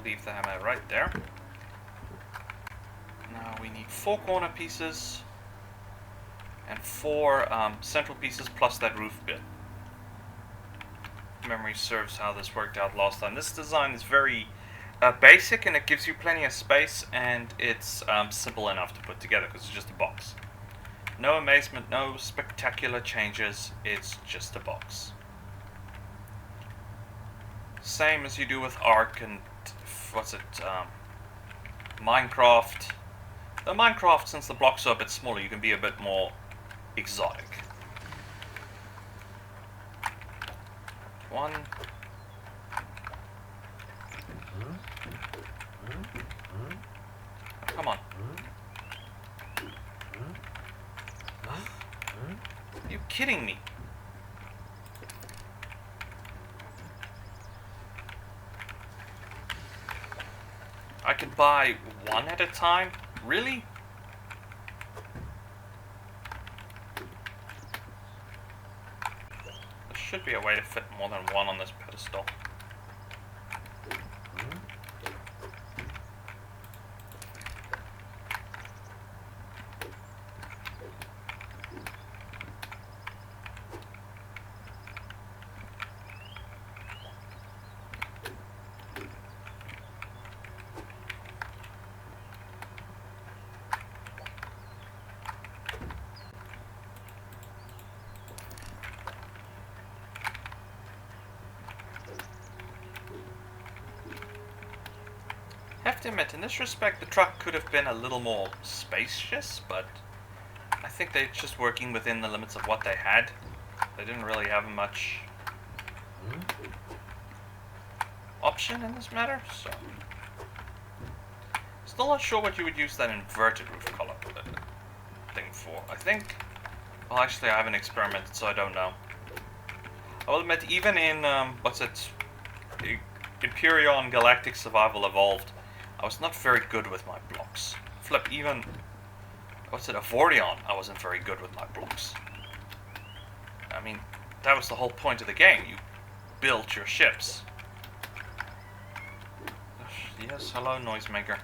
[SPEAKER 1] We'll leave the hammer right there. Now we need 4 corner pieces and 4 central pieces plus that roof bit. Memory serves how this worked out last time. This design is very basic, and it gives you plenty of space, and it's simple enough to put together because it's just a box. No amazement, no spectacular changes, it's just a box. Same as you do with Ark and Minecraft. The Minecraft, since the blocks are a bit smaller, you can be a bit more exotic. One. Oh, come on. Are you kidding me? I can buy one at a time? Really? There should be a way to fit more than one on this pedestal. Have to admit, in this respect, the truck could have been a little more spacious, but I think they're just working within the limits of what they had. They didn't really have much option in this matter, so... Still not sure what you would use that inverted roof color thing for. I think... Well, actually, I haven't experimented, so I don't know. I will admit, even in, Imperion Galactic Survival Evolved, I was not very good with my blocks. Flip, even... Avorion, I wasn't very good with my blocks. I mean, that was the whole point of the game. You built your ships. Yes, hello, noisemaker.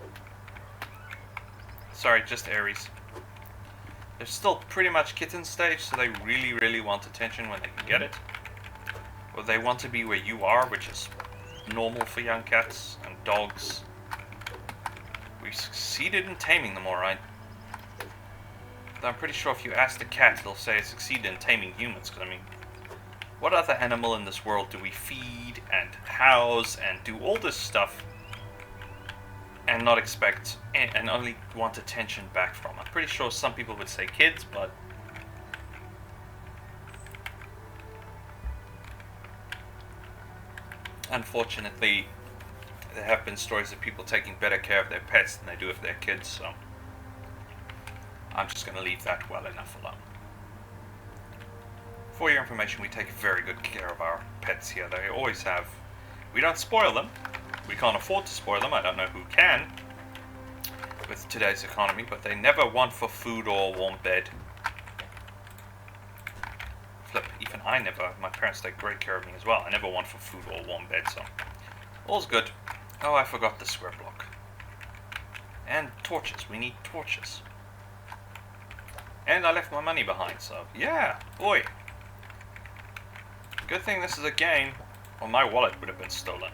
[SPEAKER 1] Sorry, just Ares. They're still pretty much kitten stage, so they really, really want attention when they can get it. Or they want to be where you are, which is normal for young cats and dogs. We succeeded in taming them, alright. I'm pretty sure if you ask the cat, they'll say I succeeded in taming humans, because I mean, what other animal in this world do we feed and house and do all this stuff and not expect and only want attention back from? I'm pretty sure some people would say kids, but unfortunately, there have been stories of people taking better care of their pets than they do of their kids, so I'm just going to leave that well enough alone. For your information, we take very good care of our pets here. They always have. We don't spoil them. We can't afford to spoil them. I don't know who can with today's economy, but they never want for food or a warm bed. Flip, even I never. My parents take great care of me as well. I never want for food or a warm bed, so all's good. Oh, I forgot the square block. And torches. We need torches. And I left my money behind, so yeah, boy. Good thing this is a game, or my wallet would have been stolen.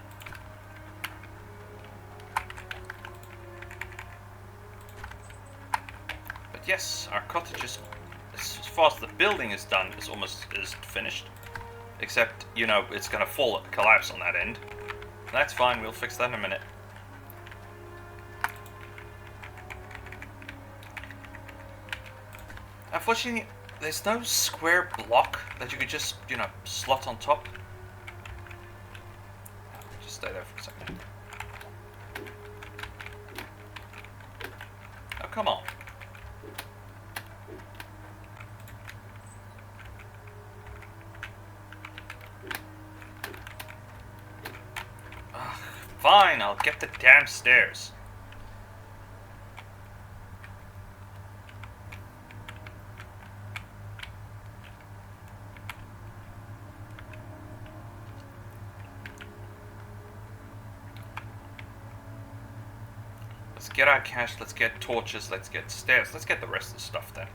[SPEAKER 1] But yes, our cottage is, as far as the building is done, is finished. Except, you know, it's gonna collapse on that end. That's fine, we'll fix that in a minute. Unfortunately, there's no square block that you could just, you know, slot on top. Just stay there for a second. Oh, come on. Ugh, fine, I'll get the damn stairs. get our cash, let's get torches, let's get stairs, let's get the rest of the stuff then.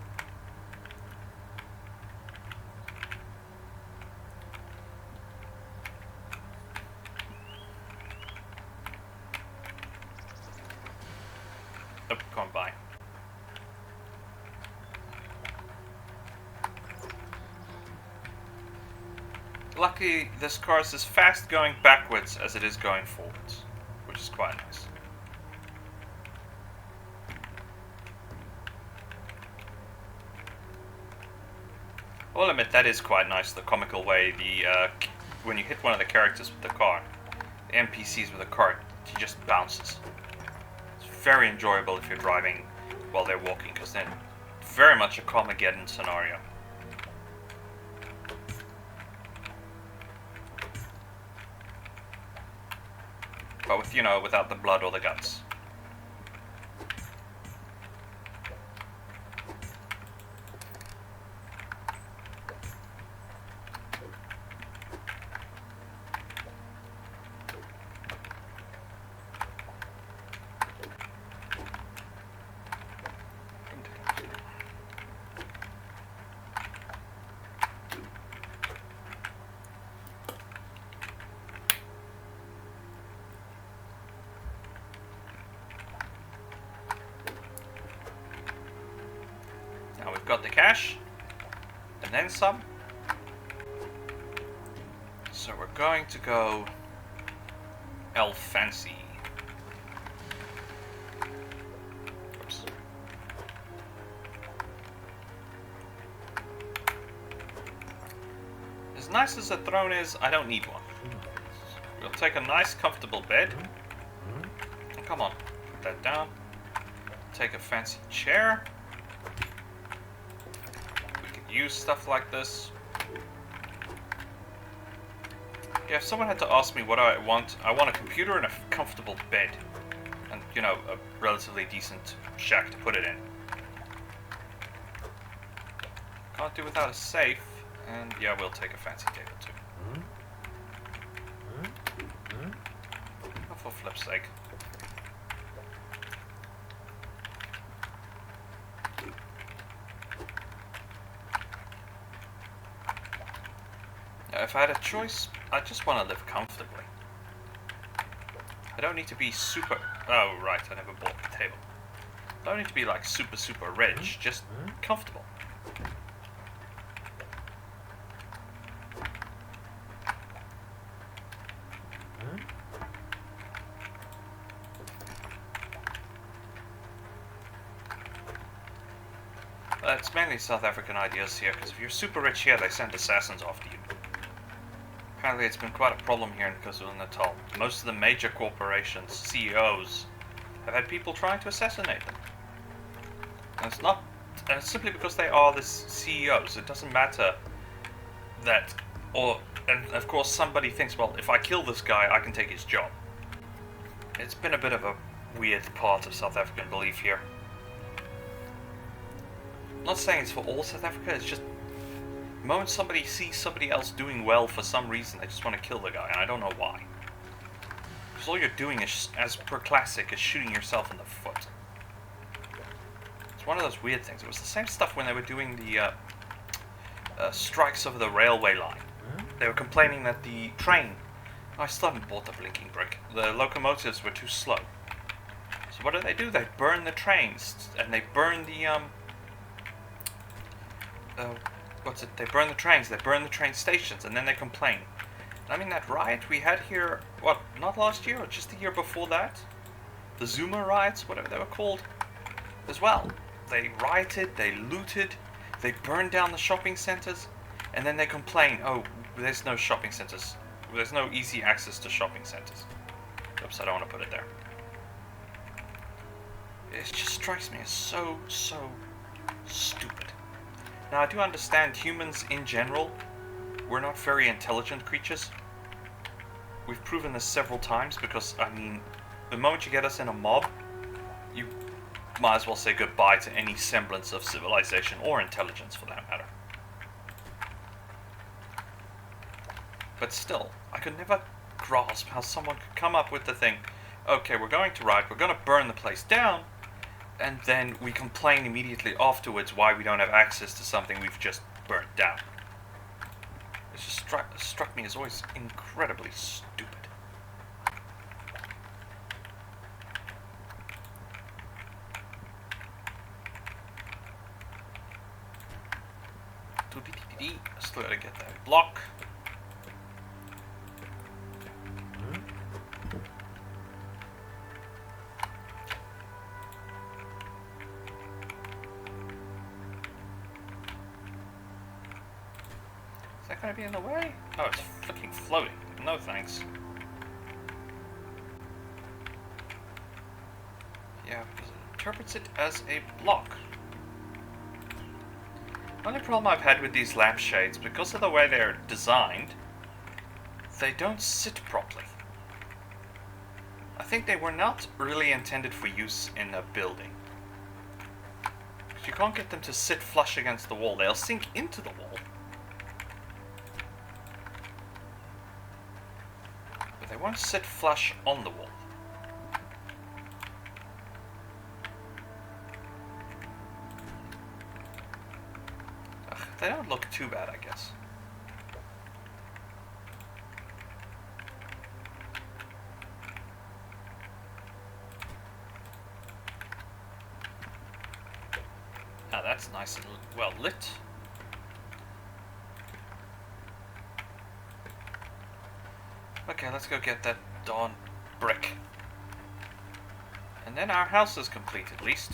[SPEAKER 1] Oh, come by. Luckily, this car is as fast going backwards as it is going forwards, which is quite nice. I will admit that is quite nice, the comical way when you hit one of the characters with the car, the NPCs with the car, he just bounces. It's very enjoyable if you're driving while they're walking, because then very much a Carmageddon scenario. But with, you know, without the blood or the guts. Now we've got the cash, and then some. So we're going to go elf fancy. Oops. As nice as the throne is, I don't need one. We'll take a nice comfortable bed. Oh, come on, put that down. Take a fancy chair. Use stuff like this. Yeah, if someone had to ask me what I want a computer and a comfortable bed. And, you know, a relatively decent shack to put it in. Can't do without a safe. And yeah, we'll take a fancy table too. Oh, for flip's sake. If I had a choice, I just want to live comfortably. I don't need to be super... Oh, right, I never bought the table. I don't need to be like super rich, just comfortable. It's mainly South African ideas here, because if you're super rich here, they send assassins after you. Apparently it's been quite a problem here in KwaZulu-Natal. Most of the major corporations, CEOs, have had people trying to assassinate them. And it's simply because they are the CEOs. It doesn't matter that, and of course somebody thinks, well, if I kill this guy, I can take his job. It's been a bit of a weird part of South African belief here. I'm not saying it's for all South Africa, it's just the moment somebody sees somebody else doing well for some reason, they just want to kill the guy, and I don't know why. Because all you're doing is, as per classic, is shooting yourself in the foot. It's one of those weird things. It was the same stuff when they were doing the strikes over the railway line. They were complaining that the train... I still haven't bought the blinking brick. The locomotives were too slow. So what do? They burn the trains, and they burn the... They burn the trains, they burn the train stations, and then they complain. I mean, that riot we had here, what, not last year, or just the year before that? The Zuma riots, whatever they were called, as well. They rioted, they looted, they burned down the shopping centers, and then they complain, oh, there's no shopping centers. There's no easy access to shopping centers. Oops, I don't want to put it there. It just strikes me as so stupid. Now, I do understand humans in general, we're not very intelligent creatures. We've proven this several times because, I mean, the moment you get us in a mob, you might as well say goodbye to any semblance of civilization or intelligence for that matter. But still, I could never grasp how someone could come up with the thing, okay, we're going to riot, we're going to burn the place down, and then we complain immediately afterwards why we don't have access to something we've just burnt down. It just struck me as always incredibly stupid. Still gotta get that block. Is that gonna be in the way? Oh, it's freaking floating. No thanks. Yeah, because it interprets it as a block. The only problem I've had with these lampshades, because of the way they're designed, they don't sit properly. I think they were not really intended for use in a building. Because you can't get them to sit flush against the wall. They'll sink into the wall. But they won't sit flush on the wall. They don't look too bad, I guess. Now that's nice and well lit. Okay, let's go get that darn brick. And then our house is complete, at least.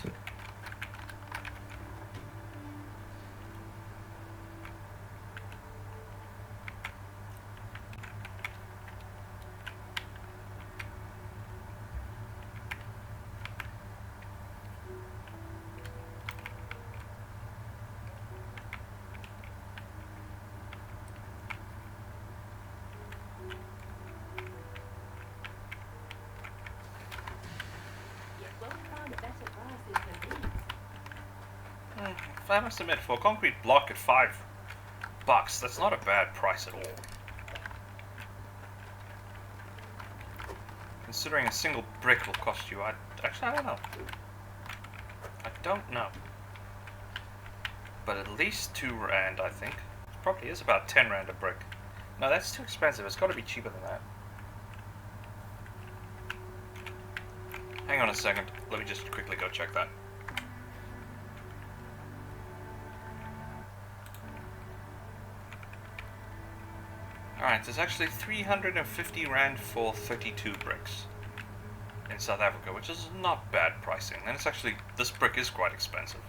[SPEAKER 1] I must admit, for a concrete block at $5, that's not a bad price at all. Considering a single brick will cost you, actually, I don't know. I don't know. But at least £2, I think. It probably is about 10 rand a brick. No, that's too expensive. It's got to be cheaper than that. Hang on a second. Let me just quickly go check that. Alright, there's actually 350 rand for 32 bricks in South Africa, which is not bad pricing. And it's actually, this brick is quite expensive.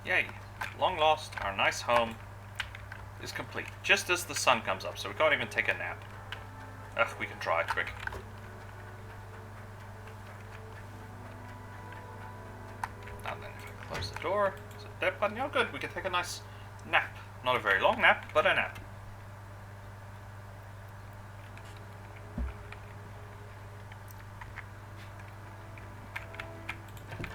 [SPEAKER 1] Yay! Long last, our nice home is complete. Just as the sun comes up, so we can't even take a nap. Ugh, we can try it quick. And then if I close the door, is it that button? Oh good, we can take a nice nap. Not a very long nap, but a nap.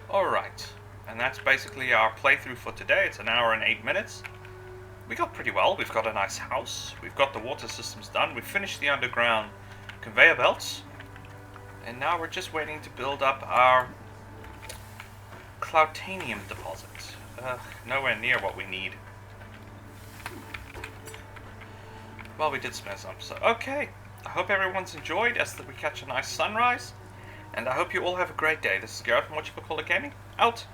[SPEAKER 1] Alright, and that's basically our playthrough for today. It's an hour and 8 minutes. We got pretty well. We've got a nice house. We've got the water systems done. We've finished the underground conveyor belts. And now we're just waiting to build up our Cloutanium deposit. Nowhere near what we need. Well, we did spend some, so okay. I hope everyone's enjoyed as we catch a nice sunrise. And I hope you all have a great day. This is Garrett from What You Call It Gaming. Out!